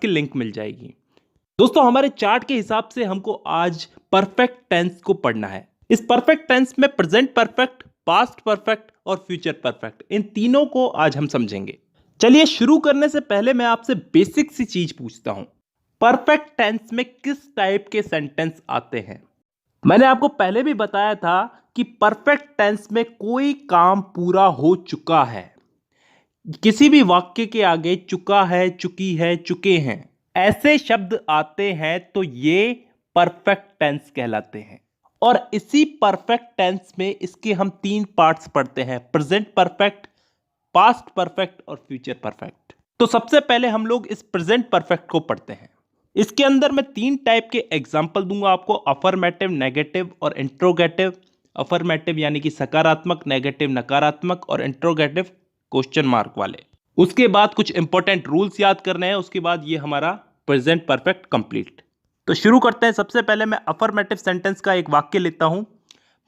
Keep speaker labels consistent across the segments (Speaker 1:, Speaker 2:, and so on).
Speaker 1: की लिंक मिल जाएगी। दोस्तों हमारे चार्ट के हिसाब से हमको आज परफेक्ट टेंस को पढ़ना है। इस परफेक्ट टेंस में प्रेजेंट परफेक्ट, पास्ट परफेक्ट और फ्यूचर परफेक्ट, इन तीनों को आज हम समझेंगे। चलिए शुरू करने से पहले मैं आपसे बेसिक सी चीज पूछता हूं, परफेक्ट टेंस में किस टाइप के सेंटेंस आते हैं? मैंने आपको पहले भी बताया था कि परफेक्ट टेंस में कोई काम पूरा हो चुका है। किसी भी वाक्य के आगे चुका है, चुकी है, चुके हैं ऐसे शब्द आते हैं तो ये परफेक्ट टेंस कहलाते हैं। और इसी परफेक्ट टेंस में इसके हम तीन पार्ट्स पढ़ते हैं, प्रेजेंट परफेक्ट, पास्ट परफेक्ट और फ्यूचर परफेक्ट। तो सबसे पहले हम लोग इस प्रेजेंट परफेक्ट को पढ़ते हैं। इसके अंदर मैं तीन टाइप के एग्जाम्पल दूंगा आपको, अफर्मेटिव, नेगेटिव और इंट्रोगेटिव। अफर्मेटिव यानी कि सकारात्मक, नेगेटिव नकारात्मक और इंट्रोगेटिव क्वेश्चन मार्क वाले। उसके बाद कुछ इंपॉर्टेंट रूल्स याद करने हैं, उसके बाद ये हमारा प्रेजेंट परफेक्ट कंप्लीट। तो शुरू करते हैं। सबसे पहले मैं अफर्मेटिव सेंटेंस का एक वाक्य लेता हूं,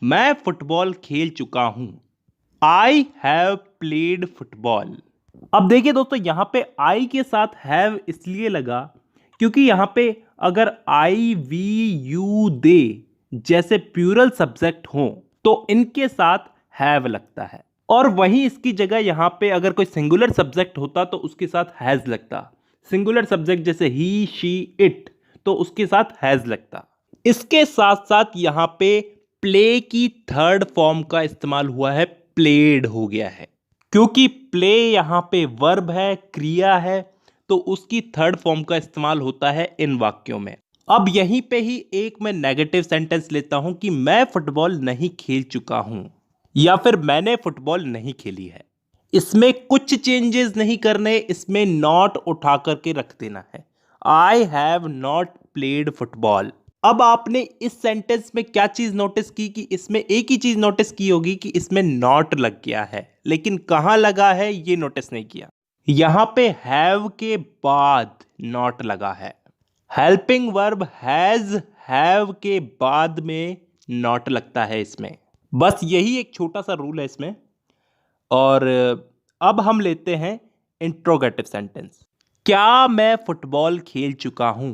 Speaker 1: मैं फुटबॉल खेल चुका हूं। I have played football. अब देखिए दोस्तों, यहां पे आई के साथ हैव इसलिए लगा क्योंकि यहां पे अगर आई, वी, यू, दे जैसे प्लूरल सब्जेक्ट हो तो इनके साथ हैव लगता है, और वहीं इसकी जगह यहां पे अगर कोई सिंगुलर सब्जेक्ट होता तो उसके साथ हैज लगता। सिंगुलर सब्जेक्ट जैसे ही, शी, इट, तो उसके साथ हैज लगता। इसके साथ साथ यहां पे प्ले की थर्ड फॉर्म का इस्तेमाल हुआ है, प्लेड हो गया है। क्योंकि प्ले यहां पे वर्ब है, क्रिया है, तो उसकी थर्ड फॉर्म का इस्तेमाल होता है इन वाक्यों में। अब यहीं पे ही एक मैं नेगेटिव सेंटेंस लेता हूं कि मैं फुटबॉल नहीं खेल चुका हूं, या फिर मैंने फुटबॉल नहीं खेली है। इसमें कुछ चेंजेस नहीं करने, इसमें नॉट उठा करके रख देना है, I have not played football. अब आपने इस सेंटेंस में क्या चीज नोटिस की कि इसमें एक ही चीज नोटिस की होगी कि इसमें नॉट लग गया है, लेकिन कहां लगा है ये नोटिस नहीं किया। यहां पे हैव के बाद नॉट लगा है। हेल्पिंग वर्ब हैज, हैव के बाद में नॉट लगता है इसमें। बस यही एक छोटा सा रूल है इसमें। और अब हम लेते हैं इंट्रोगेटिव सेंटेंस। क्या मैं फुटबॉल खेल चुका हूं?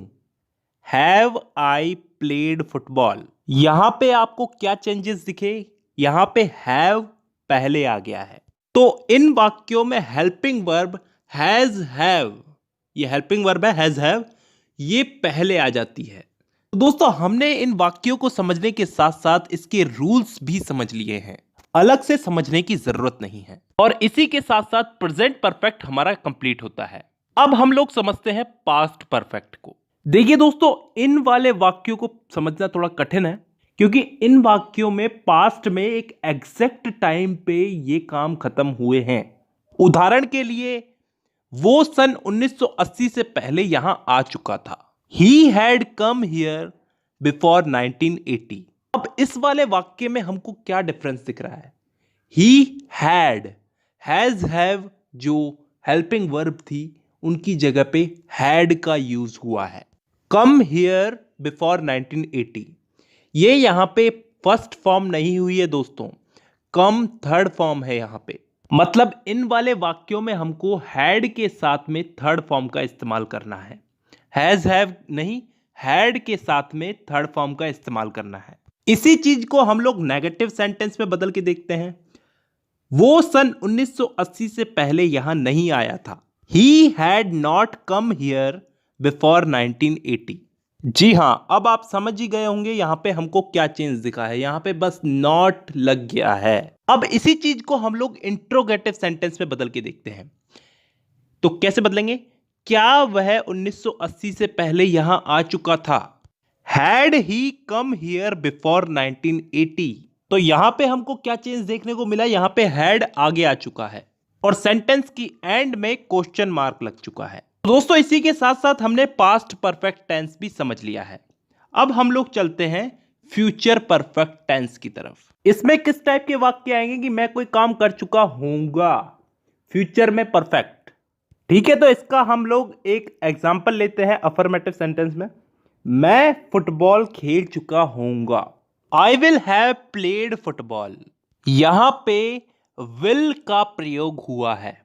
Speaker 1: Have I played football. यहां पे आपको क्या चेंजेस दिखे? यहां पे हैव पहले आ गया है, तो इन वाक्यों में हेल्पिंग वर्ब हैज हैव, ये हेल्पिंग वर्ब है हैज हैव, ये पहले आ जाती है। तो दोस्तों हमने इन वाक्यों को समझने के साथ साथ इसके रूल्स भी समझ लिए हैं, अलग से समझने की जरूरत नहीं है। और इसी के साथ साथ प्रेजेंट परफेक्ट हमारा कंप्लीट होता है। अब हम लोग समझते हैं पास्ट परफेक्ट को। देखिए दोस्तों, इन वाले वाक्यों को समझना थोड़ा कठिन है, क्योंकि इन वाक्यों में पास्ट में एक एग्जैक्ट टाइम पे ये काम खत्म हुए हैं। उदाहरण के लिए वो सन 1980 से पहले यहां आ चुका था। He had come here before 1980। अब इस वाले वाक्य में हमको क्या डिफरेंस दिख रहा है? He had, has have जो हेल्पिंग वर्ब थी उनकी जगह पे had का यूज हुआ है। Come here before 1980, ये यहां पे फर्स्ट फॉर्म नहीं हुई है दोस्तों, कम थर्ड फॉर्म है यहां पे। मतलब इन वाले वाक्यों में हमको हैड के साथ में थर्ड फॉर्म का इस्तेमाल करना है, हैज हैव नहीं, हैड के साथ में थर्ड फॉर्म का इस्तेमाल करना है। इसी चीज को हम लोग नेगेटिव सेंटेंस में बदल के देखते हैं। वो सन 1980 से पहले यहां नहीं आया था। He had not come here before 1980। जी हां, अब आप समझ ही गए होंगे यहां पे हमको क्या चेंज दिखा है, यहां पे बस नॉट लग गया है। अब इसी चीज को हम लोग इंट्रोगेटिव सेंटेंस में बदल के देखते हैं। तो कैसे बदलेंगे? क्या वह 1980 से पहले यहां आ चुका था? Had he come here before 1980। तो यहां पे हमको क्या चेंज देखने को मिला? यहां पे हैड आगे आ चुका है और सेंटेंस की एंड में क्वेश्चन मार्क लग चुका है। दोस्तों इसी के साथ साथ हमने पास्ट परफेक्ट टेंस भी समझ लिया है। अब हम लोग चलते हैं फ्यूचर परफेक्ट टेंस की तरफ। इसमें किस टाइप के वाक्य आएंगे कि मैं कोई काम कर चुका हूंगा, फ्यूचर में परफेक्ट। ठीक है, तो इसका हम लोग एक एग्जांपल लेते हैं अफर्मेटिव सेंटेंस में। मैं फुटबॉल खेल चुका हूंगा, I will have played football. यहां पे विल का प्रयोग हुआ है,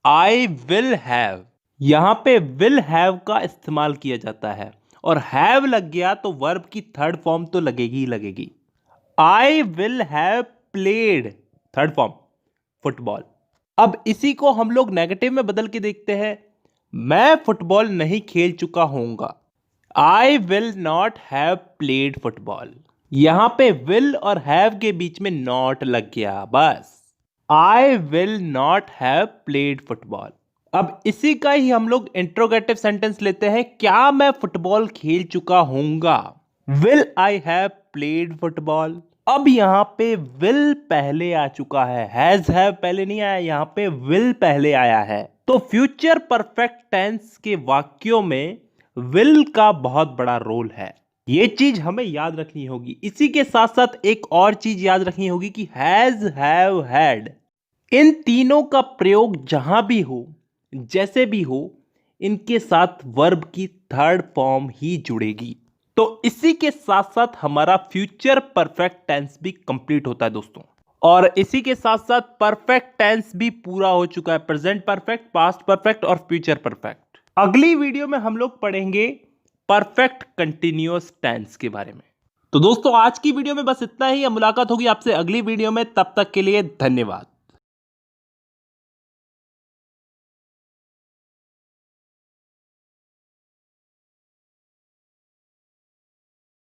Speaker 1: आई विल हैव। यहां पे विल हैव का इस्तेमाल किया जाता है और हैव लग गया तो वर्ब की थर्ड फॉर्म तो लगेगी ही लगेगी। आई will have played, third form football. अब इसी को हम लोग नेगेटिव में बदल के देखते हैं। मैं फुटबॉल नहीं खेल चुका होऊंगा। I will not have played football. यहां पे विल और हैव के बीच में नॉट लग गया बस। I will not have played football. अब इसी का ही हम लोग इंट्रोगेटिव सेंटेंस लेते हैं। क्या मैं फुटबॉल खेल चुका होऊंगा? Will I have played football. अब यहां पे विल पहले आ चुका है, हैज हैव पहले नहीं आया, यहां पे विल पहले आया है। तो फ्यूचर परफेक्ट टेंस के वाक्यों में विल का बहुत बड़ा रोल है। ये चीज हमें याद रखनी होगी। इसी के साथ साथ एक और चीज याद रखनी होगी कि हैज हैव हैड, इन तीनों का प्रयोग जहां भी हो, जैसे भी हो, इनके साथ वर्ब की थर्ड फॉर्म ही जुड़ेगी। तो इसी के साथ साथ हमारा फ्यूचर परफेक्ट टेंस भी कंप्लीट होता है दोस्तों। और इसी के साथ साथ परफेक्ट टेंस भी पूरा हो चुका है। प्रेजेंट परफेक्ट, पास्ट परफेक्ट और फ्यूचर परफेक्ट। अगली वीडियो में हम लोग पढ़ेंगे परफेक्ट कंटिन्यूअस टेंस के बारे में। तो दोस्तों आज की वीडियो में बस इतना ही। मुलाकात होगी आपसे अगली वीडियो में, तब तक के लिए धन्यवाद।